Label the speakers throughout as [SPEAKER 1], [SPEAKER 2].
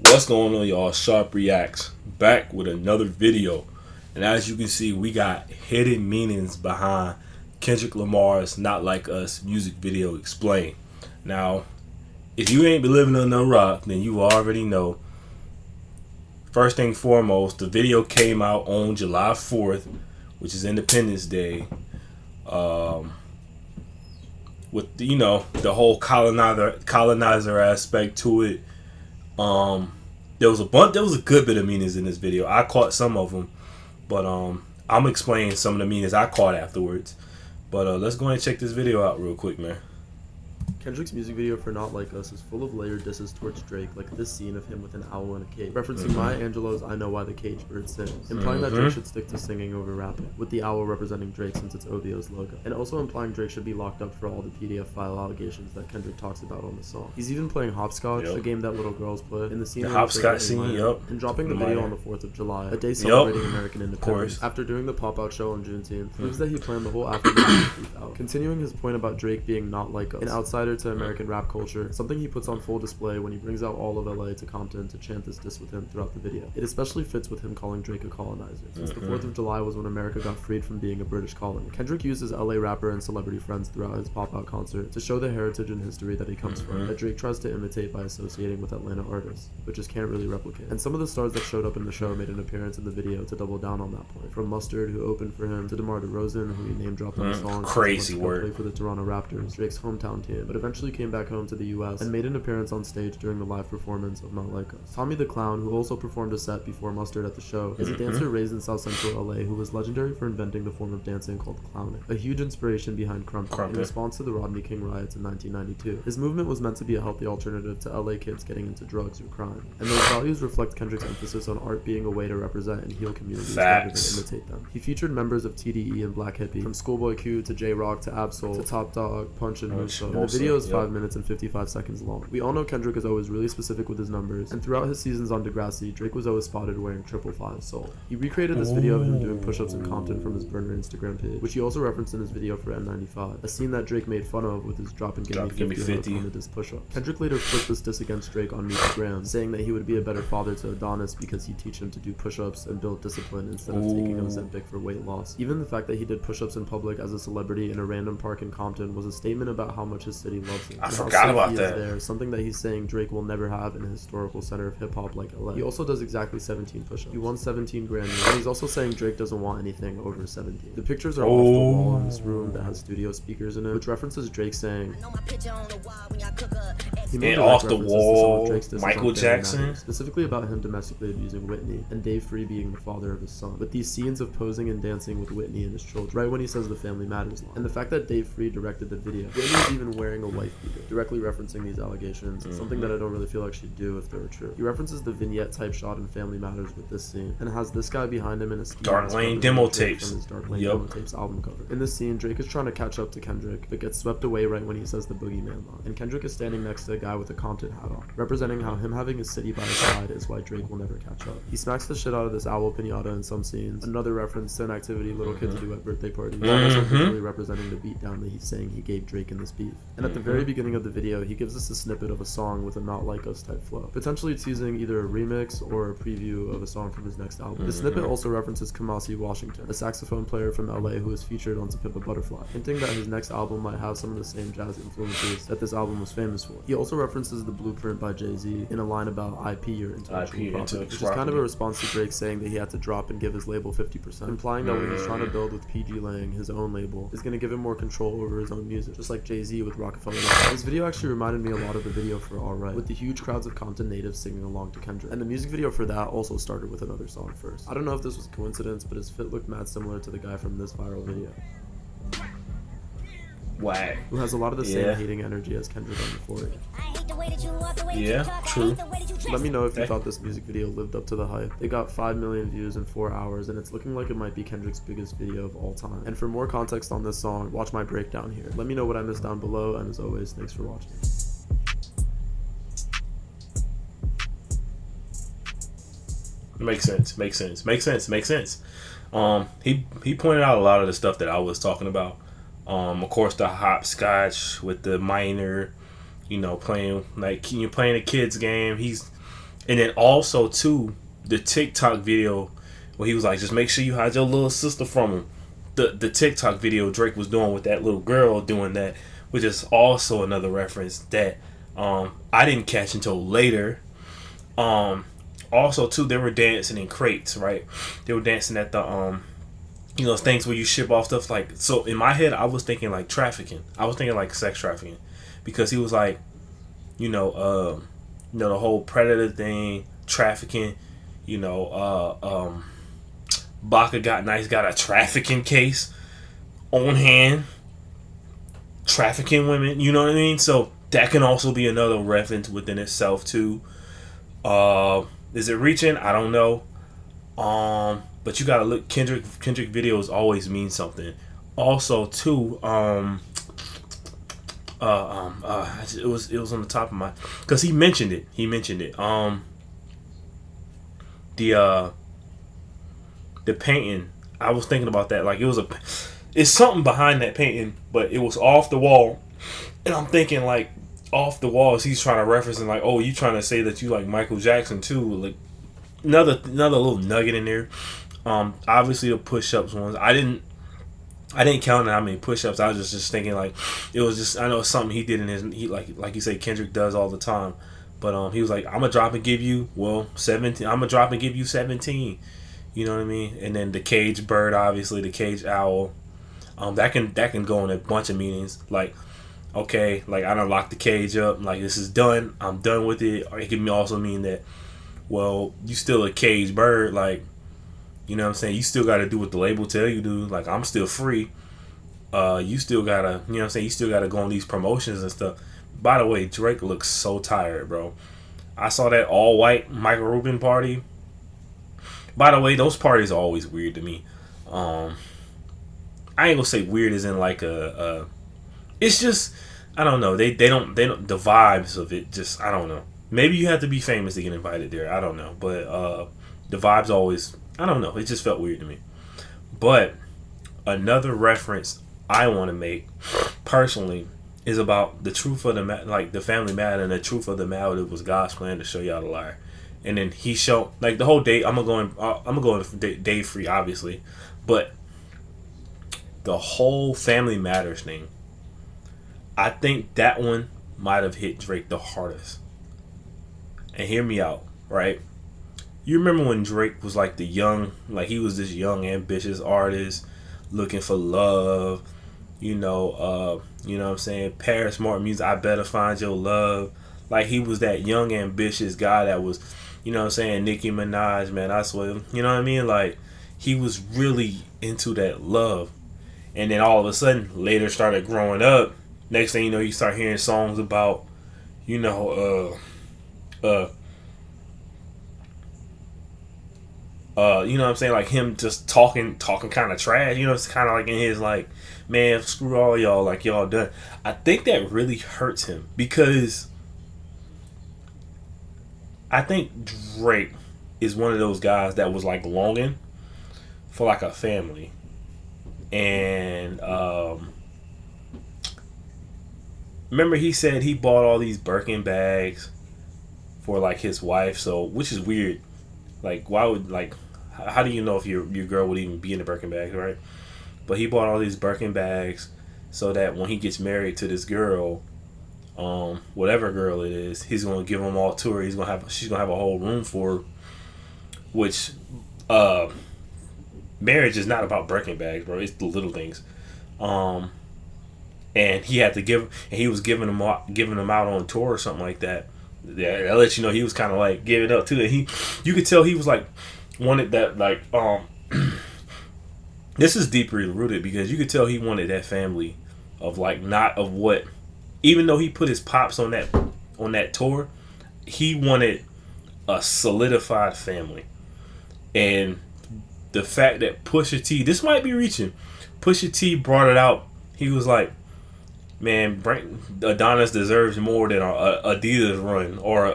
[SPEAKER 1] What's going on, y'all? Sharp Reacts back with another video, and as you can see, we got hidden meanings behind Kendrick Lamar's "Not Like Us" music video explained. Now, if you ain't been living under a rock, then you already know. First thing foremost, the video came out on July 4th, which is Independence Day. With the whole colonizer aspect to it. There was a good bit of meanings in this video. I caught some of them, but I'm explaining some of the meanings I caught afterwards. But let's go ahead and check this video out real quick, man.
[SPEAKER 2] Kendrick's music video for Not Like Us is full of layered disses towards Drake, like this scene of him with an owl in a cage, referencing Maya Angelou's I Know Why the Cage Bird Sings, implying that Drake should stick to singing over rapping, with the owl representing Drake since it's OVO's logo, and also implying Drake should be locked up for all the PDF file allegations that Kendrick talks about on the song. He's even playing Hopscotch, a game that little girls play, in the scene
[SPEAKER 1] the Hopscotch scene,
[SPEAKER 2] and dropping the video on the 4th of July, a day celebrating American independence. After doing the pop-out show on Juneteenth, proves that he planned the whole afternoon out. Continuing his point about Drake being not like us, an outsider to American rap culture, something he puts on full display when he brings out all of LA to Compton to chant this diss with him throughout the video. It especially fits with him calling Drake a colonizer, since the 4th of July was when America got freed from being a British colony. Kendrick uses LA rapper and celebrity friends throughout his pop-out concert to show the heritage and history that he comes from, that Drake tries to imitate by associating with Atlanta artists, but just can't really replicate. And some of the stars that showed up in the show made an appearance in the video to double down on that point, from Mustard, who opened for him, to DeMar DeRozan, who he name-dropped on the song,
[SPEAKER 1] crazy word,
[SPEAKER 2] play for the Toronto Raptors, Drake's hometown team, but eventually came back home to the US and made an appearance on stage during the live performance of Not Like Us. Tommy the Clown, who also performed a set before Mustard at the show, is a dancer raised in South Central LA who was legendary for inventing the form of dancing called clowning, a huge inspiration behind Crumpin' in response to the Rodney King riots in 1992. His movement was meant to be a healthy alternative to LA kids getting into drugs or crime, and those values reflect Kendrick's emphasis on art being a way to represent and heal communities rather than imitate them. He featured members of TDE and Black Hippie, from Schoolboy Q to J-Rock to Absol to Top Dog, Punch, and Musso, and the video is 5 minutes and 55 seconds long. We all know Kendrick is always really specific with his numbers, and throughout his seasons on Degrassi, Drake was always spotted wearing 555 Soul. He recreated this video of him doing push-ups in Compton from his burner Instagram page, which he also referenced in his video for N95, a scene that Drake made fun of with his drop and give me 50 on the diss push-up. Kendrick later flipped this diss against Drake on Instagram, saying that he would be a better father to Adonis because he'd teach him to do push-ups and build discipline instead of taking Ozempic for weight loss. Even the fact that he did push-ups in public as a celebrity in a random park in Compton was a statement about how much his city loves him.
[SPEAKER 1] I forgot about that.
[SPEAKER 2] There, something that he's saying Drake will never have in a historical center of hip-hop like LA. He also does exactly 17 push-ups. He won 17 Grammys, and he's also saying Drake doesn't want anything over 17. The pictures are off the wall in this room that has studio speakers in it, which references Drake saying, he made
[SPEAKER 1] off the wall,
[SPEAKER 2] Michael Jackson, specifically about him domestically abusing Whitney, and Dave Free being the father of his son, with these scenes of posing and dancing with Whitney and his children, right when he says the Family Matters line. And the fact that Dave Free directed the video, Whitney's even wearing a wife beater, directly referencing these allegations, something that I don't really feel like she'd do if they were true. He references the vignette type shot in Family Matters with this scene, and has this guy behind him in a ski
[SPEAKER 1] Dark Lane demo tapes
[SPEAKER 2] from his Dark Lane demo tapes album cover. In this scene, Drake is trying to catch up to Kendrick, but gets swept away right when he says the boogeyman line, and Kendrick is standing next to a guy with a Compton hat on, representing how him having his city by his side is why Drake will never catch up. He smacks the shit out of this owl pinata in some scenes, another reference to an activity little kids do at birthday parties, while also visually representing the beatdown that he's saying he gave Drake in this beef. And at the very beginning of the video, he gives us a snippet of a song with a Not Like Us type flow, potentially teasing either a remix or a preview of a song from his next album. The snippet also references Kamasi Washington, a saxophone player from LA who is featured on To Pimp a Butterfly, hinting that his next album might have some of the same jazz influences that this album was famous for. He also references The Blueprint by Jay-Z in a line about IP or intellectual property, which is kind of a response to Drake saying that he had to drop and give his label 50%, implying that when he's trying to build with PG Lang, his own label, is going to give him more control over his own music, just like Jay-Z with Rockefeller Live. This video actually reminded me a lot of the video for Alright, with the huge crowds of Compton natives singing along to Kendrick, and the music video for that also started with another song first. I don't know if this was a coincidence, but his fit looked mad similar to the guy from this viral video.
[SPEAKER 1] Why?
[SPEAKER 2] Who has a lot of the same hating energy as Kendrick on the 4th.
[SPEAKER 1] Yeah, true.
[SPEAKER 2] Let me know if you thought this music video lived up to the hype. It got 5 million views in 4 hours, and it's looking like it might be Kendrick's biggest video of all time. And for more context on this song, watch my breakdown here. Let me know what I missed down below, and as always, thanks for watching.
[SPEAKER 1] Makes sense. He pointed out a lot of the stuff that I was talking about. Of course, the hopscotch with the minor, playing like you're playing a kid's game. He's And then also too, the TikTok video where he was like, just make sure you hide your little sister from him. The TikTok video Drake was doing with that little girl doing that, which is also another reference that I didn't catch until later. Also too, they were dancing in crates, right? They were dancing at the things where you ship off stuff. Like, so in my head I was thinking like trafficking. I was thinking like sex trafficking, because he was like, the whole predator thing, trafficking, Baka got a trafficking case on hand, trafficking women, you know what I mean? So that can also be another reference within itself too. Is it reaching? I don't know. But you gotta look. Kendrick videos always mean something. Also too, it was on the top of my, because he mentioned it. The painting. I was thinking about that. Like, it's something behind that painting, but it was off the wall, and I'm thinking like, off the walls, he's trying to reference and like, oh, you trying to say that you like Michael Jackson too? Like, another little nugget in there. Obviously the push-ups ones. I didn't count how many push-ups. I was just thinking like, it was just, I know it's something he did in his, like you say, Kendrick does all the time. But he was like, I'm gonna drop and give you 17. I'm gonna drop and give you 17. You know what I mean? And then the cage bird, obviously the cage owl. That can go in a bunch of meanings. Like, okay, like I done locked the cage up. Like, this is done. I'm done with it. Or it can also mean that, well, you still a cage bird. Like, you know what I'm saying? You still got to do what the label tell you to do. Like, I'm still free. You still got to, you know what I'm saying? You still got to go on these promotions and stuff. By the way, Drake looks so tired, bro. I saw that all white Michael Rubin party. By the way, those parties are always weird to me. I ain't gonna say weird as in like it's just, I don't know. They don't the vibes of it just, I don't know. Maybe you have to be famous to get invited there. I don't know, but the vibes always, I don't know. It just felt weird to me. But another reference I want to make personally is about the truth of the family matter, and the truth of the matter was God's plan to show y'all the liar. And then he showed, like, the whole day. I'm gonna go in day free, obviously, but the whole family matters thing, I think that one might have hit Drake the hardest. And hear me out, right? You remember when Drake was like he was this young, ambitious artist looking for love, you know what I'm saying? Paris Smart music, I better find your love. Like, he was that young, ambitious guy that was, you know what I'm saying, Nicki Minaj, man, I swear, you know what I mean? Like, he was really into that love. And then all of a sudden, later started growing up. Next thing you know, you start hearing songs about, you know what I'm saying, like him just talking kind of trash. You know, it's kind of like in his like, man, screw all y'all, like y'all done. I think that really hurts him, because I think Drake is one of those guys that was like longing for like a family. And remember he said he bought all these Birkin bags for like his wife, so, which is weird. Like, why would, like, how do you know if your girl would even be in the Birkin bags, right? But he bought all these Birkin bags so that when he gets married to this girl, whatever girl it is, he's gonna give them all to her. She's gonna have a whole room for her. Which, marriage is not about Birkin bags, bro. It's the little things. And he had to he was giving them out on tour or something like that. Yeah, that lets you know he was kind of like giving up to it. You could tell he was like wanted that, like, this is deeply rooted, because you could tell he wanted that family of, like, not of what, even though he put his pops on that tour, he wanted a solidified family. And the fact that Pusha T, this might be reaching, Pusha T brought it out. He was like, man, Adonis deserves more than a Adidas run, or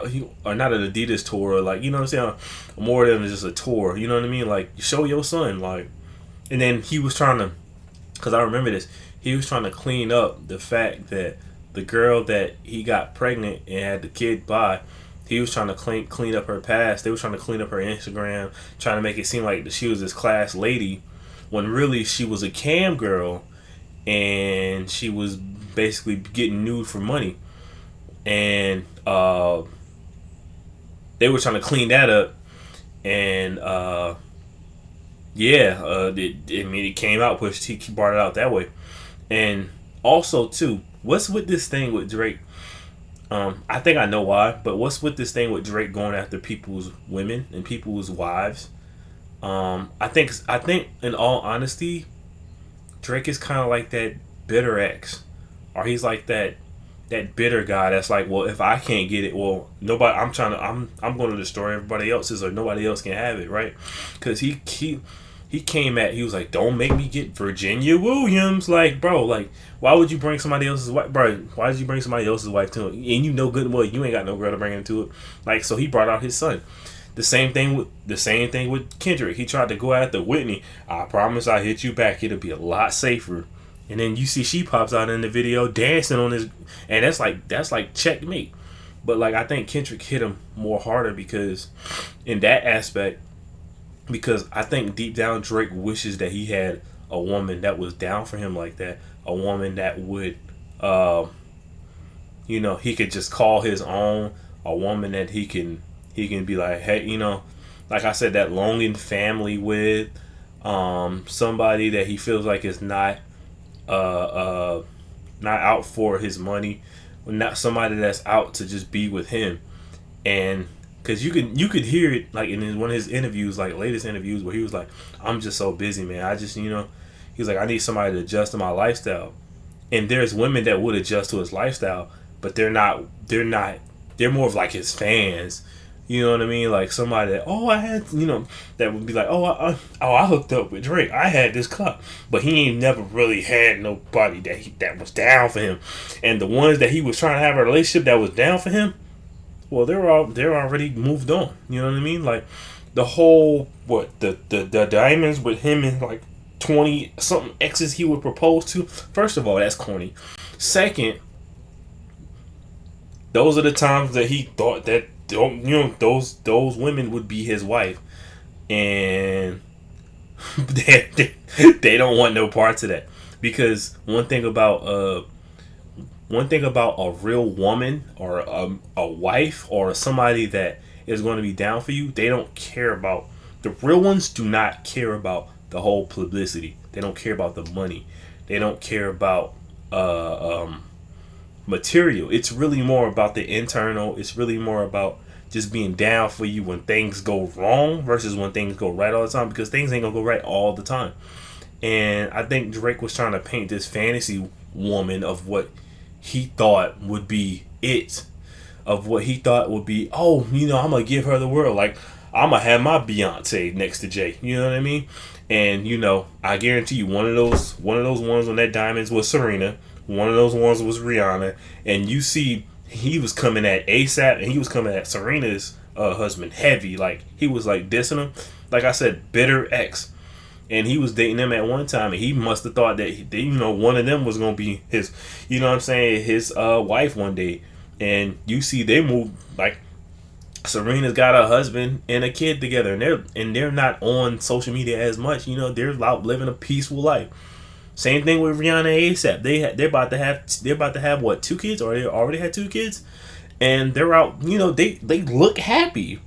[SPEAKER 1] not an Adidas tour, like, you know what I'm saying, more than just a tour, you know what I mean? Like, show your son, like. And then he was trying to, because I remember this, he was trying to clean up the fact that the girl that he got pregnant and had the kid by, he was trying to clean up her past. They were trying to clean up her Instagram, trying to make it seem like she was this class lady, when really she was a cam girl, and she was basically getting nude for money. And they were trying to clean that up, and it came out, pushed. He brought it out that way. And also too, what's with this thing with Drake? I think I know why, but what's with this thing with Drake going after people's women and people's wives? I think in all honesty, Drake is kind of like that bitter ex, or he's like that bitter guy that's like, well, if I can't get it, well, nobody. I'm going to destroy everybody else's, or nobody else can have it, right? Because he came at, he was like, don't make me get Virginia Williams. Like, bro, like, why would you bring somebody else's wife? Bro, why did you bring somebody else's wife to it? And you know good and well you ain't got no girl to bring into it. Like, so he brought out his son. The same thing with Kendrick. He tried to go after Whitney. I promise I hit you back. It'll be a lot safer. And then you see she pops out in the video dancing on his, and that's like checkmate. But like, I think Kendrick hit him more harder because in that aspect, because I think deep down Drake wishes that he had a woman that was down for him like that, a woman that would he could just call his own, a woman that he can be like, hey, like I said, that longing family with, somebody that he feels like is not out for his money, not somebody that's out to just be with him. And because you could hear it like in one of his interviews, like latest interviews, where he was like, I'm just so busy, man. I just, he's like, I need somebody to adjust to my lifestyle. And there's women that would adjust to his lifestyle, but they're more of like his fans. You know what I mean? Like somebody that, I had, that would be like, I hooked up with Drake. I had this cup, but he ain't never really had nobody that was down for him. And the ones that he was trying to have a relationship that was down for him, well, they're already moved on. You know what I mean? Like the whole the diamonds with him and like 20 something exes he would propose to. First of all, that's corny. Second, those are the times that he thought that those women would be his wife, and they don't want no parts of that. Because one thing about a real woman or a wife or somebody that is going to be down for you, they don't care about, the real ones do not care about the whole publicity. They don't care about the money. They don't care about material. It's really more about the internal. It's really more about just being down for you when things go wrong versus when things go right all the time, because things ain't gonna go right all the time. And I think Drake was trying to paint this fantasy woman of what he thought would be it, of what he thought would be, I'm gonna give her the world, like I'm gonna have my Beyonce next to Jay, you know what I mean? And I guarantee you one of those ones on that diamonds was Serena, one of those ones was Rihanna, and you see he was coming at ASAP, and he was coming at Serena's husband heavy. Like he was like dissing him, like I said, bitter ex, and he was dating them at one time, and he must have thought that one of them was gonna be his, his wife one day. And you see they moved, like Serena's got a husband and a kid together, and they're not on social media as much. They're out living a peaceful life. Same thing with Rihanna and ASAP. They're about to have what, 2 kids, or they already had 2 kids, and they're out. They look happy,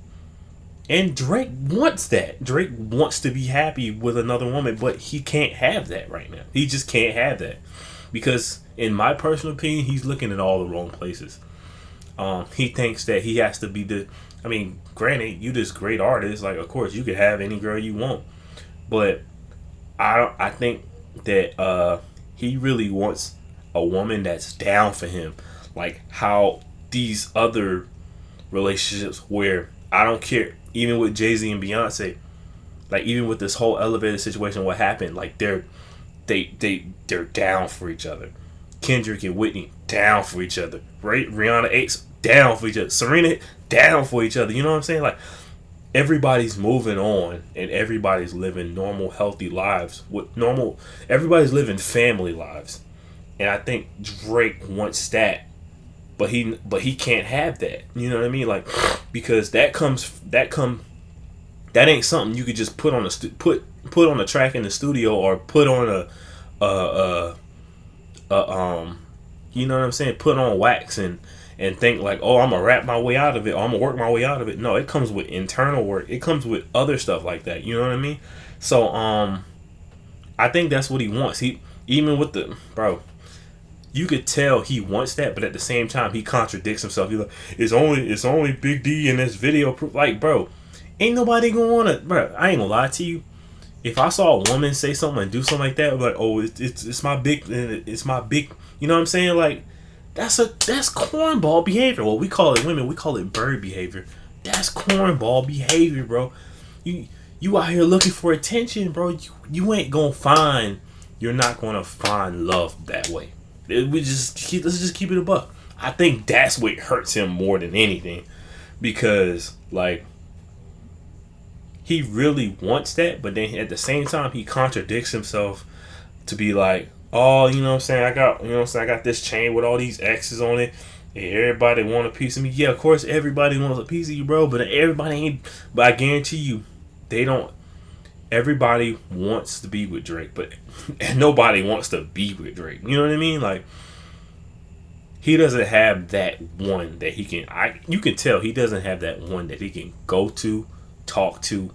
[SPEAKER 1] and Drake wants that. Drake wants to be happy with another woman, but he can't have that right now. He just can't have that because, in my personal opinion, he's looking in all the wrong places. He thinks that he has to be granted, you this great artist, like of course you could have any girl you want, but I think that he really wants a woman that's down for him, like how these other relationships where I don't care, even with Jay-Z and Beyonce, like even with this whole elevated situation, what happened, like they're down for each other. Kendrick and Whitney down for each other, right? Rihanna Ace down for each other, Serena down for each other. You know what I'm saying? Like everybody's moving on and everybody's living normal, healthy lives everybody's living family lives. And I think Drake wants that but he can't have that. You know what I mean? Like, because that ain't something you could just put on put on a track in the studio, or put on you know what I'm saying, put on wax and think like, oh, I'm gonna rap my way out of it, or I'm gonna work my way out of it. No, it comes with internal work. It comes with other stuff like that. You know what I mean? So I think that's what he wants. He, even with the, bro, you could tell he wants that, but at the same time he contradicts himself. He's like, it's only Big D in this video. Like, bro, ain't nobody gonna wanna, bro. I ain't gonna lie to you. If I saw a woman say something and do something like that, I'm like, oh, it's my big, you know what I'm saying? Like, that's cornball behavior. Well, we call it, women, we call it bird behavior. That's cornball behavior, bro. You out here looking for attention, bro. You ain't gonna find. You're not gonna find love that way. Let's just keep it a buck. I think that's what hurts him more than anything, because like, he really wants that, but then at the same time he contradicts himself to be like, oh, you know what I'm saying, I got this chain with all these X's on it, and everybody want a piece of me. Yeah, of course everybody wants a piece of you, bro, but everybody ain't. But I guarantee you, they don't. Everybody wants to be with Drake, but nobody wants to be with Drake. You know what I mean? Like, he doesn't have that one that he can. You can tell he doesn't have that one that he can go to, talk to.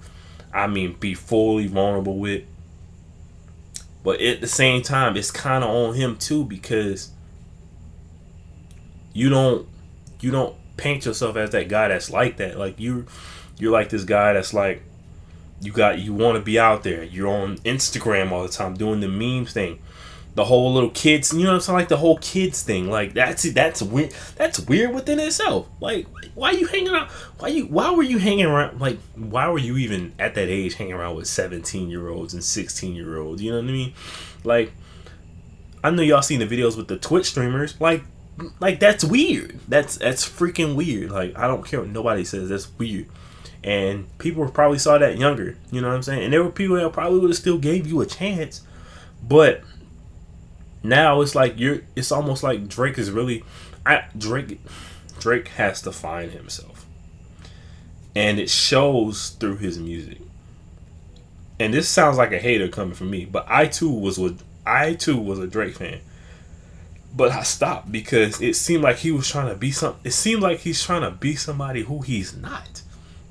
[SPEAKER 1] I mean, be fully vulnerable with. But at the same time, it's kind of on him too, because you don't paint yourself as that guy that's like that. Like, you're like this guy that's like, you want to be out there. You're on Instagram all the time doing the memes thing, the whole little kids. You know what I'm saying? Like the whole kids thing. Like that's weird. That's weird within itself. Like, why are you hanging out? Why were you hanging around? Like, why were you even at that age hanging around with 17-year-olds and 16-year-olds? You know what I mean? Like, I know y'all seen the videos with the Twitch streamers. Like that's weird. That's freaking weird. Like, I don't care what nobody says. That's weird. And people probably saw that younger, you know what I'm saying? And there were people that probably would have still gave you a chance. But now it's like it's almost like Drake is really, Drake has to find himself. And it shows through his music. And this sounds like a hater coming from me, but I too was a Drake fan. But I stopped because it seemed like he was trying to be something. It seemed like he's trying to be somebody who he's not.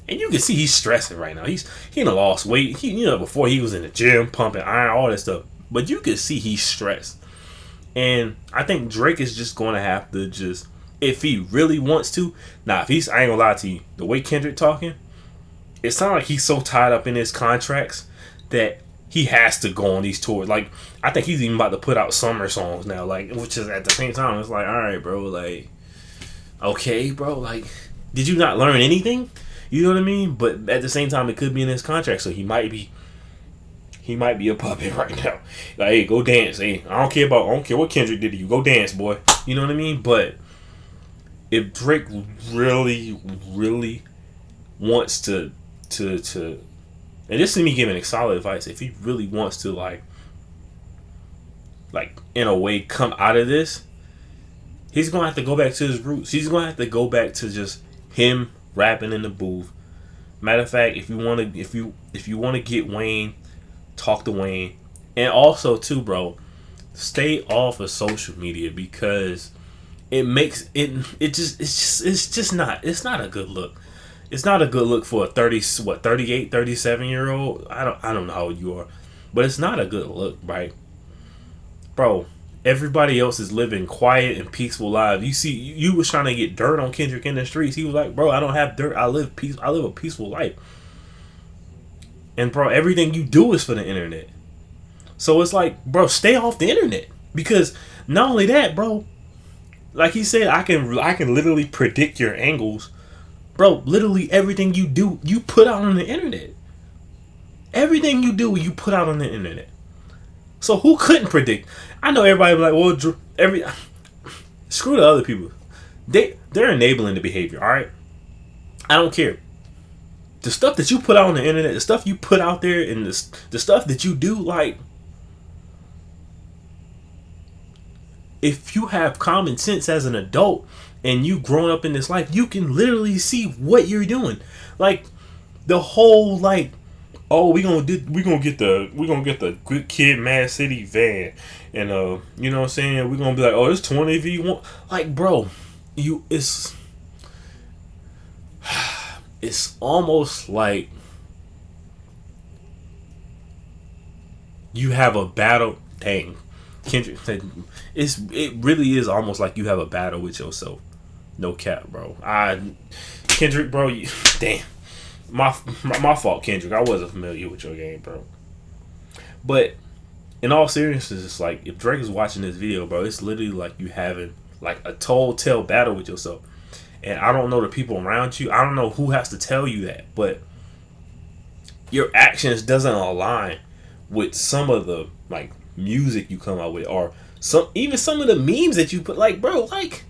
[SPEAKER 1] And you can see he's stressing right now. He done lost weight. Before he was in the gym, pumping iron, all that stuff. But you can see he's stressed. And I think Drake is just going to have to just, if he really wants to. Now, I ain't gonna lie to you, the way Kendrick talking, it sounds like he's so tied up in his contracts that he has to go on these tours. Like, I think he's even about to put out summer songs now. Like, which is at the same time, it's like, all right, bro. Like, okay, bro. Like, did you not learn anything? You know what I mean? But at the same time, it could be in his contract, so he might be a puppet right now. Like, hey, go dance. Hey, I don't care what Kendrick did to you. Go dance, boy. You know what I mean? But if Drake really, really wants to, and this is me giving solid advice, if he really wants to like in a way come out of this, he's gonna have to go back to his roots. He's gonna have to go back to just him rapping in the booth. Matter of fact, if you want to get Wayne, talk to Wayne. And also too, bro, stay off of social media, because it makes it's not a good look. It's not a good look for a 38, 37-year-old. I don't know how old you are, but it's not a good look, right? Bro, everybody else is living quiet and peaceful lives. You see, you was trying to get dirt on Kendrick in the streets. He was like, bro, I don't have dirt. I live a peaceful life. And bro, everything you do is for the internet. So it's like, bro, stay off the internet. Because not only that, bro, like he said, I can literally predict your angles. Bro, literally everything you do, you put out on the internet. Everything you do, you put out on the internet. So who couldn't predict? I know everybody be like, well, screw the other people. They're enabling the behavior, all right? I don't care. The stuff that you put out on the internet, the stuff you put out there, and the stuff that you do, like, if you have common sense as an adult and you growing up in this life, you can literally see what you're doing. Like the whole like, oh, we gonna get the Good Kid, Mad City van, and you know what I'm saying? We're gonna be like, oh, it's 20 if you want. Like, bro, it's almost like you have a battle. Dang, Kendrick said it really is almost like you have a battle with yourself. No cap, bro. Kendrick, bro, damn. My fault, Kendrick. I wasn't familiar with your game, bro. But in all seriousness, it's like if Drake is watching this video, bro, it's literally like you having like a tell battle with yourself. And I don't know the people around you. I don't know who has to tell you that, but your actions doesn't align with some of the like music you come out with, or even some of the memes that you put. Like, bro, like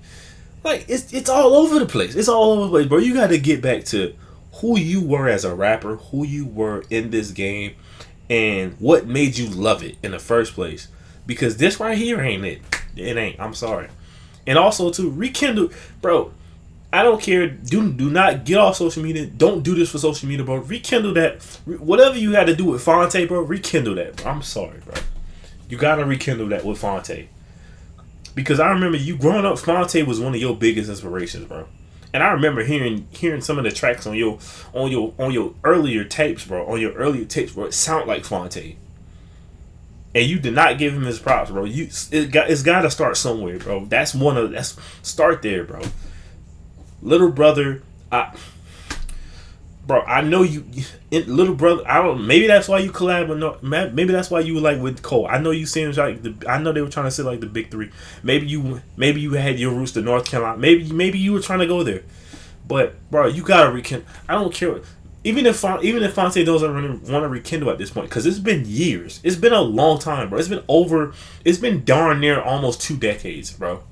[SPEAKER 1] it's all over the place. It's all over the place, bro. You got to get back to who you were as a rapper, who you were in this game, and what made you love it in the first place. Because this right here ain't it. It ain't. I'm sorry. And also to rekindle, bro. I don't care. Do not get off social media. Don't do this for social media, bro. Rekindle that. Whatever you got to do with Fonte, bro. Rekindle that, bro. I'm sorry, bro. You gotta rekindle that with Fonte. Because I remember you growing up, Fonte was one of your biggest inspirations, bro. And I remember hearing some of the tracks on your earlier tapes, bro. On your earlier tapes, bro. It sounded like Fonte. And you did not give him his props, bro. It's got to start somewhere, bro. That's start there, bro. Little brother, I know you, little brother. I don't. Maybe that's why you collab with. Maybe that's why you were like with Cole. I know you seems like I know they were trying to say like the big three. Maybe you had your roots to North Carolina. Maybe you were trying to go there. But bro, you gotta rekindle. I don't care. Even if Fonte doesn't want to rekindle at this point, because it's been years. It's been a long time, bro. It's been darn near almost 2 decades, bro.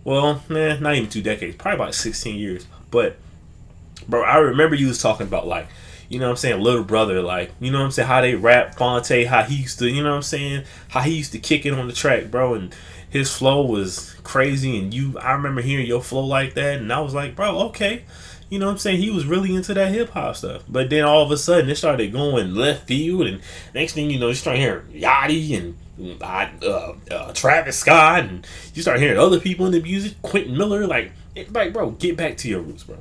[SPEAKER 1] Well, not even 2 decades. Probably about 16 years. But, bro, I remember you was talking about, like, you know what I'm saying, little brother, like, you know what I'm saying, how they rap Fonte, how he used to, you know what I'm saying, how he used to kick it on the track, bro, and his flow was crazy, and I remember hearing your flow like that, and I was like, bro, okay, you know what I'm saying, he was really into that hip-hop stuff, but then all of a sudden, it started going left field, and next thing you know, you start hearing Yachty, and Travis Scott, and you start hearing other people in the music, Quentin Miller, like, bro, get back to your roots, bro.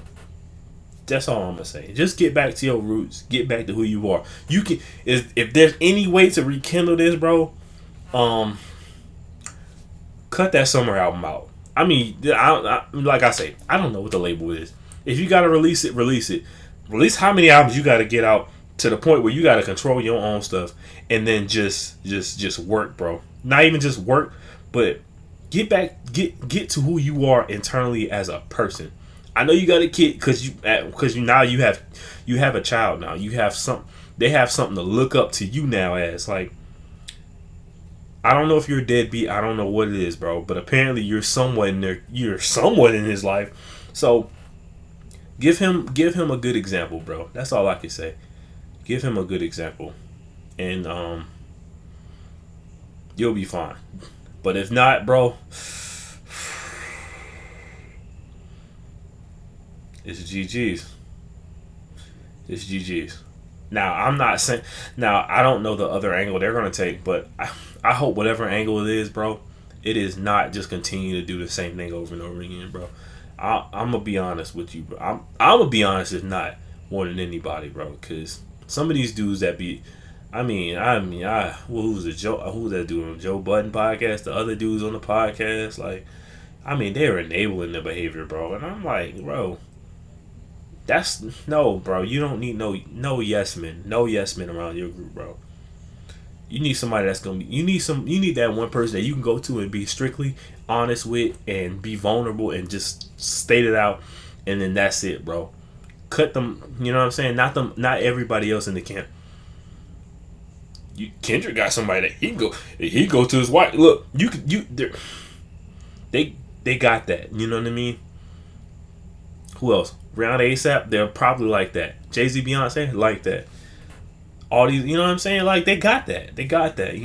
[SPEAKER 1] That's all I'm gonna say. Just get back to your roots. Get back to who you are. You can, if there's any way to rekindle this, bro, cut that summer album out. I mean, like I say, I don't know what the label is. If you gotta release it, release it. Release how many albums you gotta get out to the point where you gotta control your own stuff, and then just work, bro. Not even just work, but get to who you are internally as a person. I know you got a kid because you now you have a child now. You have they have something to look up to you now as, like, I don't know if you're a deadbeat. I don't know what it is, bro. But apparently you're somewhat in there. You're somewhat in his life. So give him a good example, bro. That's all I can say. Give him a good example, and you'll be fine. But if not, bro, it's GG's. It's GG's. Now, I'm not saying... Now, I don't know the other angle they're going to take, but I hope whatever angle it is, bro, it is not just continue to do the same thing over and over again, bro. I'm going to be honest with you, bro. I'm going to be honest, if not more than anybody, bro, because some of these dudes that be... who's that dude on Joe Budden podcast? The other dudes on the podcast, like, I mean, they're enabling the behavior, bro. And I'm like, bro... No, bro. You don't need no yes men. No yes men around your group, bro. You need somebody that's gonna be. You need that one person that you can go to and be strictly honest with and be vulnerable and just state it out, and then that's it, bro. Cut them. You know what I'm saying? Not everybody else in the camp. Kendrick got somebody that he go to his wife. Look, they got that. You know what I mean? Who else? Rihanna, ASAP, they're probably like that. Jay-Z, Beyonce, like that. All these, you know what I'm saying? Like, they got that. You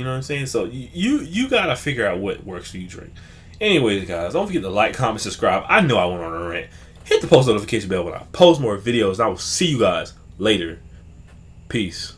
[SPEAKER 1] know what I'm saying? So you gotta figure out what works for you, Drake. Anyways, guys, don't forget to like, comment, subscribe. I know I went on a rant. Hit the post notification bell when I post more videos. I will see you guys later. Peace.